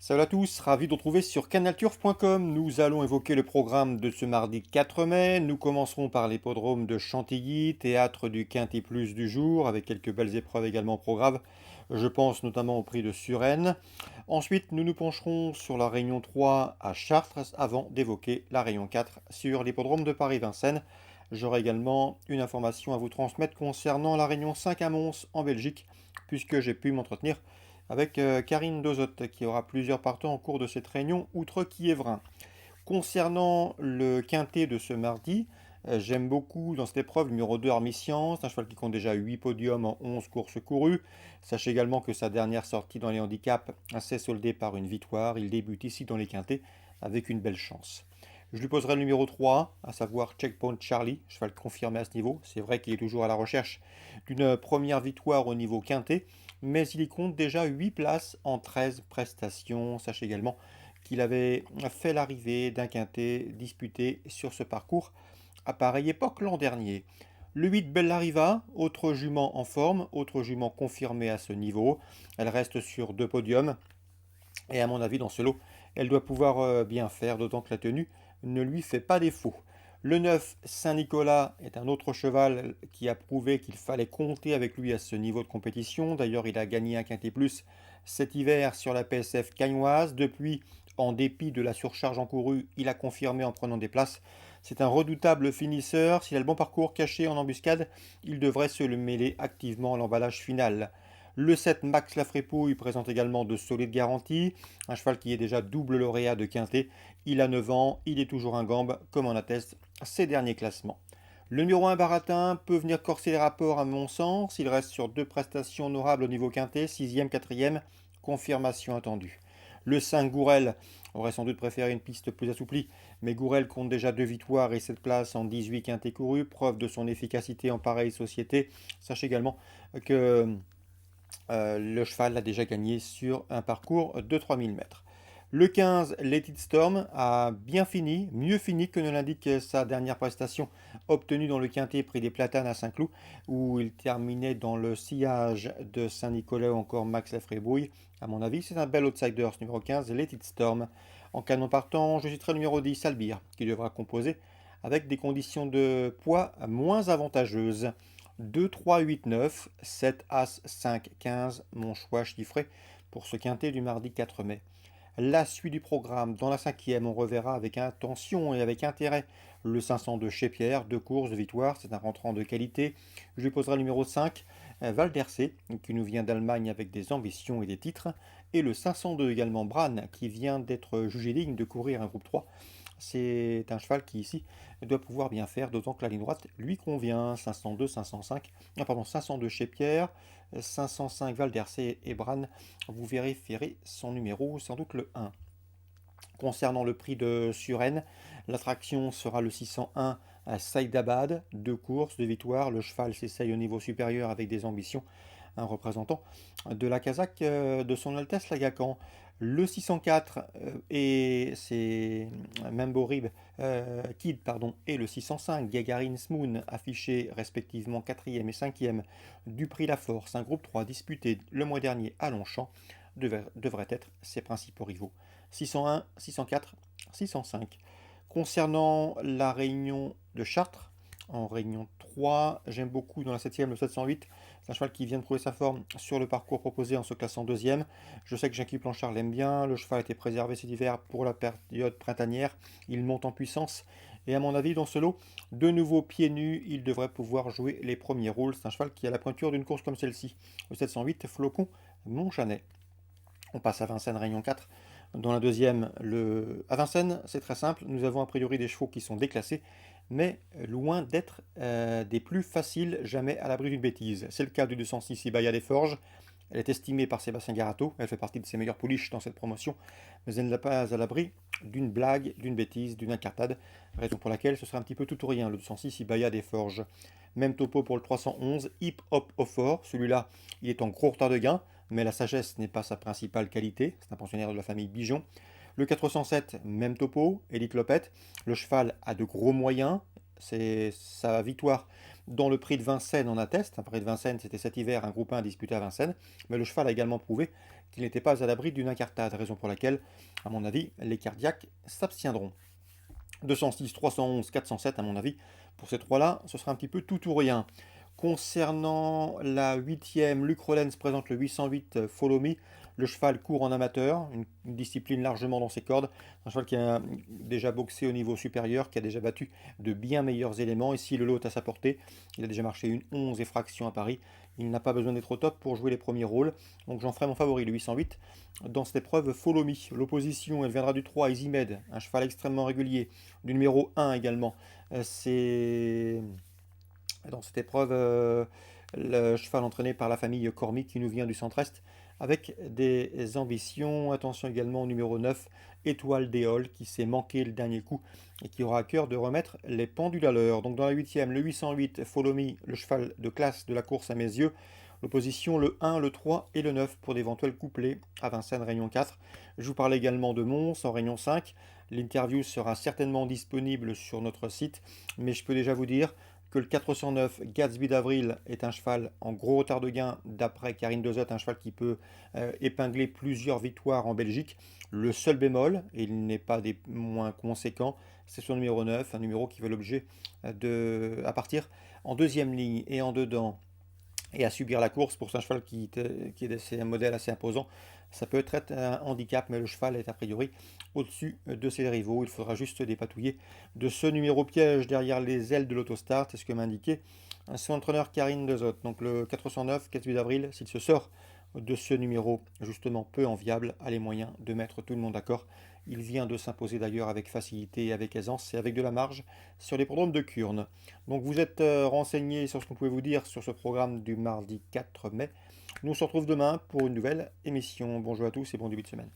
Salut à tous, ravi de vous retrouver sur canalturf.com. Nous allons évoquer le programme de ce mardi 4 mai. Nous commencerons par l'hippodrome de Chantilly, théâtre du Quintet Plus du jour, avec quelques belles épreuves également au programme. Je pense notamment au prix de Suresnes. Ensuite, nous nous pencherons sur la Réunion 3 à Chartres, avant d'évoquer la Réunion 4 sur l'hippodrome de Paris-Vincennes. J'aurai également une information à vous transmettre concernant la Réunion 5 à Mons en Belgique, puisque j'ai pu m'entretenir avec Karine Dozotte, qui aura plusieurs partants en cours de cette réunion, outre Kievrin. Concernant le quintet de ce mardi, j'aime beaucoup dans cette épreuve le numéro 2 Armisian, c'est un cheval qui compte déjà 8 podiums en 11 courses courues. Sachez également que sa dernière sortie dans les handicaps s'est soldée par une victoire. Il débute ici dans les quintets avec une belle chance. Je lui poserai le numéro 3, à savoir Checkpoint Charlie, cheval confirmé à ce niveau. C'est vrai qu'il est toujours à la recherche d'une première victoire au niveau quintet, mais il y compte déjà 8 places en 13 prestations. Sachez également qu'il avait fait l'arrivée d'un quintet disputé sur ce parcours à pareille époque l'an dernier. Le 8 Bellariva, autre jument en forme, autre jument confirmée à ce niveau. Elle reste sur 2 podiums et à mon avis dans ce lot, elle doit pouvoir bien faire, d'autant que la tenue ne lui fait pas défaut. Le 9 Saint-Nicolas est un autre cheval qui a prouvé qu'il fallait compter avec lui à ce niveau de compétition. D'ailleurs, il a gagné un quintet plus cet hiver sur la PSF cagnoise. Depuis, en dépit de la surcharge encourue, il a confirmé en prenant des places. C'est un redoutable finisseur. S'il a le bon parcours caché en embuscade, il devrait se le mêler activement à l'emballage final. Le 7 Max Lafrépouille présente également de solides garanties. Un cheval qui est déjà double lauréat de quintet. Il a 9 ans, il est toujours un gambe, comme en attestent ses derniers classements. Le numéro 1 Baratin peut venir corser les rapports à mon sens. Il reste sur 2 prestations honorables au niveau quintet, 6e, 4e, confirmation attendue. Le 5 Gourel aurait sans doute préféré une piste plus assouplie, mais Gourel compte déjà 2 victoires et 7 places en 18 quintés courus, preuve de son efficacité en pareille société. Sachez également que le cheval a déjà gagné sur un parcours de 3000 mètres. Le 15, Let It Storm, a bien fini, mieux fini que ne l'indique sa dernière prestation obtenue dans le Quintet Prix des Platanes à Saint-Cloud, où il terminait dans le sillage de Saint-Nicolas ou encore Max Lafrébouille. À mon avis, c'est un bel outsider, ce numéro 15, Let It Storm. En canon partant, je citerai le numéro 10, Albir, qui devra composer avec des conditions de poids moins avantageuses. 2, 3, 8, 9, 7, As, 5, 15, mon choix chiffré pour ce quintet du mardi 4 mai. La suite du programme, dans la cinquième, on reverra avec attention et avec intérêt le 502 chez Pierre, 2 courses de victoire, c'est un rentrant de qualité. Je lui poserai le numéro 5, Val d'Hercé, qui nous vient d'Allemagne avec des ambitions et des titres, et le 502 également, Bran, qui vient d'être jugé digne de courir un groupe 3. C'est un cheval qui ici doit pouvoir bien faire, d'autant que la ligne droite lui convient. 502, 505, non, pardon, 502 chez Pierre, 505 Val d'Hercé et Bran. Vous vérifierez son numéro, sans doute le 1. Concernant le prix de Suresnes, l'attraction sera le 601 à Saïdabad, 2 courses, 2 victoires. Le cheval s'essaye au niveau supérieur avec des ambitions. Un représentant de la Kazakh de son Altesse l'Agacan. Le 604 et c'est Membo Rib Kid pardon, et le 605 Gagarin Smoon affichés respectivement 4e et 5e du prix La Force, un groupe 3 disputé le mois dernier à Longchamp, devraient être ses principaux rivaux. 601, 604, 605. Concernant la réunion de Chartres, en réunion 3, j'aime beaucoup dans la 7e le 708. C'est un cheval qui vient de prouver sa forme sur le parcours proposé en se classant 2e. Je sais que Jackie Planchard l'aime bien. Le cheval a été préservé cet hiver pour la période printanière. Il monte en puissance. Et à mon avis, dans ce lot, de nouveau pieds nus, il devrait pouvoir jouer les premiers rôles. C'est un cheval qui a la pointure d'une course comme celle-ci. Le 708, Flocon Montchanet. On passe à Vincennes, Réunion 4. Dans la deuxième, à Vincennes, c'est très simple. Nous avons a priori des chevaux qui sont déclassés, mais loin d'être des plus faciles, jamais à l'abri d'une bêtise. C'est le cas du 206 Ibaya des Forges. Elle est estimée par Sébastien Garato. Elle fait partie de ses meilleures pouliches dans cette promotion, mais elle n'est pas à l'abri d'une blague, d'une bêtise, d'une incartade. Raison pour laquelle ce sera un petit peu tout ou rien, le 206 Ibaya des Forges. Même topo pour le 311, Hip Hop au fort. Celui-là, il est en gros retard de gain, mais la sagesse n'est pas sa principale qualité. C'est un pensionnaire de la famille Bijon. Le 407, même topo, Élite Lopette. Le cheval a de gros moyens. C'est sa victoire dans le prix de Vincennes en atteste. Un prix de Vincennes, c'était cet hiver un groupe 1 disputé à Vincennes, mais le cheval a également prouvé qu'il n'était pas à l'abri d'une incartade, raison pour laquelle, à mon avis, les cardiaques s'abstiendront. 206, 311, 407, à mon avis, pour ces trois-là, ce sera un petit peu tout ou rien. Concernant la huitième, Luc Rollens présente le 808 Follow Me. Le cheval court en amateur, une discipline largement dans ses cordes. Un cheval qui a déjà boxé au niveau supérieur, qui a déjà battu de bien meilleurs éléments. Ici, le lot est à sa portée. Il a déjà marché une 11 et fraction à Paris. Il n'a pas besoin d'être au top pour jouer les premiers rôles. Donc j'en ferai mon favori, le 808, dans cette épreuve Follow Me. L'opposition, elle viendra du 3, Easymed, un cheval extrêmement régulier. Du numéro 1 également. C'est dans cette épreuve, le cheval entraîné par la famille Cormier qui nous vient du centre-est avec des ambitions. Attention également au numéro 9, Étoile d'Éole, qui s'est manqué le dernier coup et qui aura à cœur de remettre les pendules à l'heure. Donc dans la huitième, le 808, Follow Me, le cheval de classe de la course à mes yeux. L'opposition, le 1, le 3 et le 9 pour d'éventuels couplets à Vincennes, Réunion 4. Je vous parle également de Mons en Réunion 5. L'interview sera certainement disponible sur notre site, mais je peux déjà vous dire que le 409 Gatsby d'Avril est un cheval en gros retard de gain d'après Karine Dezot, un cheval qui peut épingler plusieurs victoires en Belgique. Le seul bémol, et il n'est pas des moins conséquents, c'est son numéro 9, un numéro qui fait l'objet à partir en deuxième ligne et en dedans et à subir la course pour un cheval qui est un modèle assez imposant. Ça peut être un handicap, mais le cheval est a priori au-dessus de ses rivaux. Il faudra juste dépatouiller de ce numéro piège derrière les ailes de l'autostart. C'est ce que m'a indiqué son entraîneur Karine Dezot. Donc le 409, 4 d'avril, s'il se sort de ce numéro justement peu enviable, a les moyens de mettre tout le monde d'accord. Il vient de s'imposer d'ailleurs avec facilité et avec aisance et avec de la marge sur l'hippodrome de Kurn. Donc vous êtes renseigné sur ce qu'on pouvait vous dire sur ce programme du mardi 4 mai. Nous on se retrouve demain pour une nouvelle émission. Bonjour à tous et bon début de semaine.